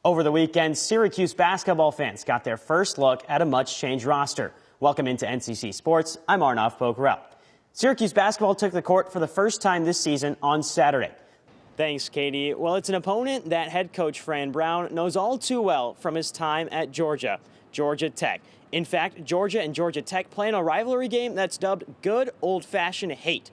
Over the weekend, Syracuse basketball fans got their first look at a much-changed roster. Welcome into NCC Sports. I'm Arnav Pokhrel. Syracuse basketball took the court for the first time this season on Saturday. Thanks, Katie. Well, it's an opponent that head coach Fran Brown knows all too well from his time at Georgia Tech. In fact, Georgia and Georgia Tech play in a rivalry game that's dubbed good old-fashioned hate.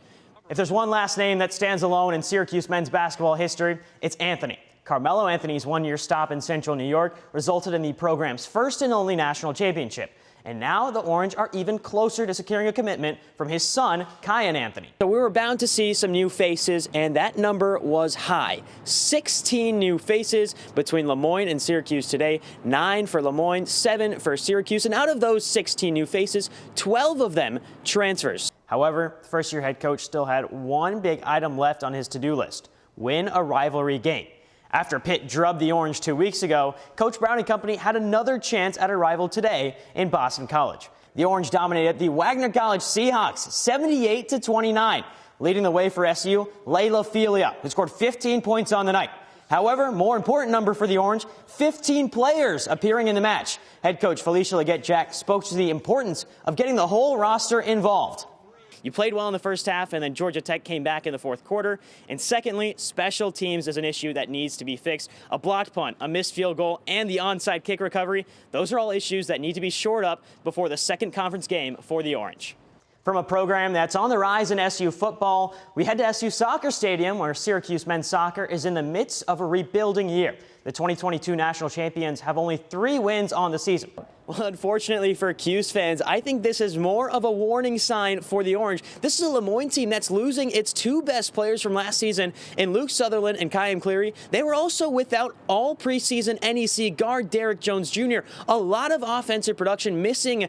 If there's one last name that stands alone in Syracuse men's basketball history, it's Anthony. Carmelo Anthony's one-year stop in Central New York resulted in the program's first and only national championship. And now the Orange are even closer to securing a commitment from his son, Kyan Anthony. So we were bound to see some new faces, and that number was high. 16 new faces between Lemoyne and Syracuse today. 9 for Lemoyne, 7 for Syracuse. And out of those 16 new faces, 12 of them transfers. However, first-year head coach still had one big item left on his to-do list: win a rivalry game. After Pitt drubbed the Orange 2 weeks ago, Coach Brown and company had another chance at a rival today in Boston College. The Orange dominated the Wagner College Seahawks 78-29. Leading the way for SU, Layla Filia, who scored 15 points on the night. However, more important number for the Orange, 15 players appearing in the match. Head coach Felicia Leggett-Jack spoke to the importance of getting the whole roster involved. You played well in the first half, and then Georgia Tech came back in the fourth quarter. And secondly, special teams is an issue that needs to be fixed. A blocked punt, a missed field goal, and the onside kick recovery, those are all issues that need to be shored up before the second conference game for the Orange. From a program that's on the rise in SU football, we head to SU Soccer Stadium, where Syracuse men's soccer is in the midst of a rebuilding year. The 2022 national champions have only 3 wins on the season. Well, unfortunately for Cuse fans, I think this is more of a warning sign for the Orange. This is a Lemoyne team that's losing its 2 best players from last season in Luke Sutherland and Kyan Cleary. They were also without all preseason NEC guard Derek Jones Jr. A lot of offensive production missing.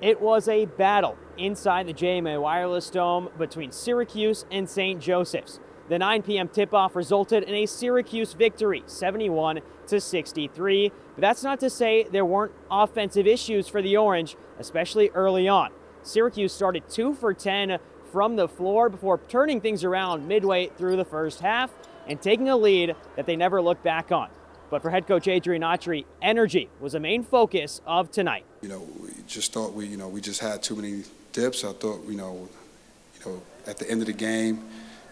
It was a battle inside the JMA Wireless Dome between Syracuse and St. Joseph's. The 9 p.m. tip-off resulted in a Syracuse victory, 71-63. But that's not to say there weren't offensive issues for the Orange, especially early on. Syracuse started 2 for 10 from the floor before turning things around midway through the first half and taking a lead that they never looked back on. But for head coach Adrian Autry, energy was a main focus of tonight. We just thought we just had too many dips. I thought, at the end of the game,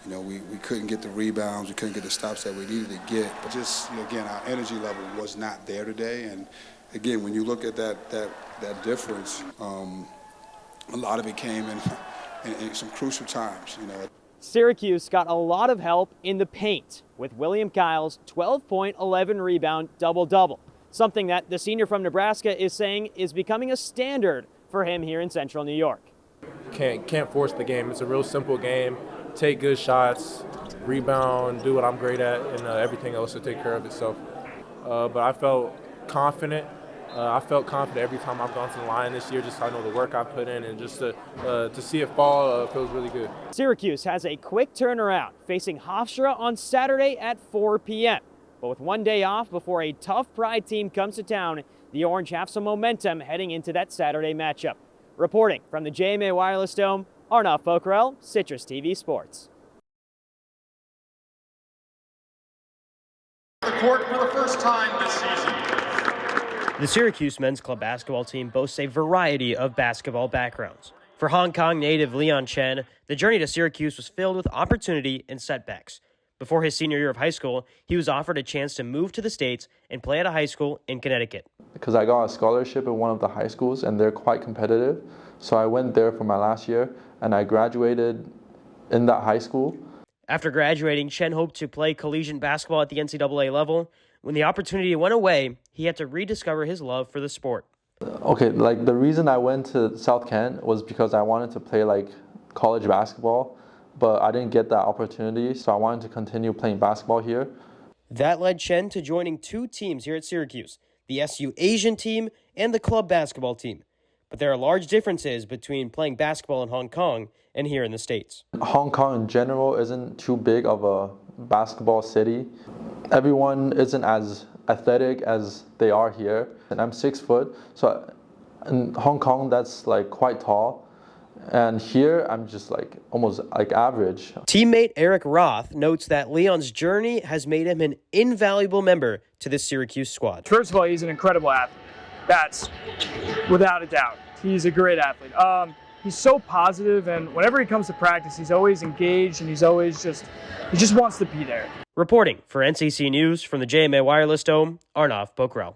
we couldn't get the rebounds, we couldn't get the stops that we needed to get. But just, again, our energy level was not there today. And again, when you look at that difference, a lot of it came in some crucial times, Syracuse got a lot of help in the paint with William Kyle's 12-point, 11-rebound double-double, something that the senior from Nebraska is saying is becoming a standard for him here in Central New York. Can't force the game. It's a real simple game. Take good shots, rebound, do what I'm great at, and everything else will take care of itself. But I felt confident. I felt confident every time I've gone to the line this year, just I know the work I put in, and just to see it fall feels really good. Syracuse has a quick turnaround, facing Hofstra on Saturday at 4 p.m. But with one day off before a tough Pride team comes to town, the Orange have some momentum heading into that Saturday matchup. Reporting from the JMA Wireless Dome, Arnav Pokhrel, Citrus TV Sports. The court for the first time this season. The Syracuse men's club basketball team boasts a variety of basketball backgrounds. For Hong Kong native Leon Chen, the journey to Syracuse was filled with opportunity and setbacks. Before his senior year of high school, he was offered a chance to move to the States and play at a high school in Connecticut. Because I got a scholarship at one of the high schools and they're quite competitive, so I went there for my last year and I graduated in that high school. After graduating, Chen hoped to play collegiate basketball at the NCAA level. When the opportunity went away, he had to rediscover his love for the sport. Okay, the reason I went to South Kent was because I wanted to play college basketball, but I didn't get that opportunity, so I wanted to continue playing basketball here. That led Chen to joining 2 teams here at Syracuse, the SU Asian team and the club basketball team. But there are large differences between playing basketball in Hong Kong and here in the States. Hong Kong in general isn't too big of a basketball city. Everyone isn't as athletic as they are here. And I'm 6 foot, so in Hong Kong that's quite tall. And here, I'm just like almost like average. Teammate Eric Roth notes that Leon's journey has made him an invaluable member to the Syracuse squad. First of all, he's an incredible athlete. That's without a doubt. He's a great athlete. He's so positive, and whenever he comes to practice, he's always engaged, and he just wants to be there. Reporting for NCC News from the JMA Wireless Dome, Arnav Pokhrel.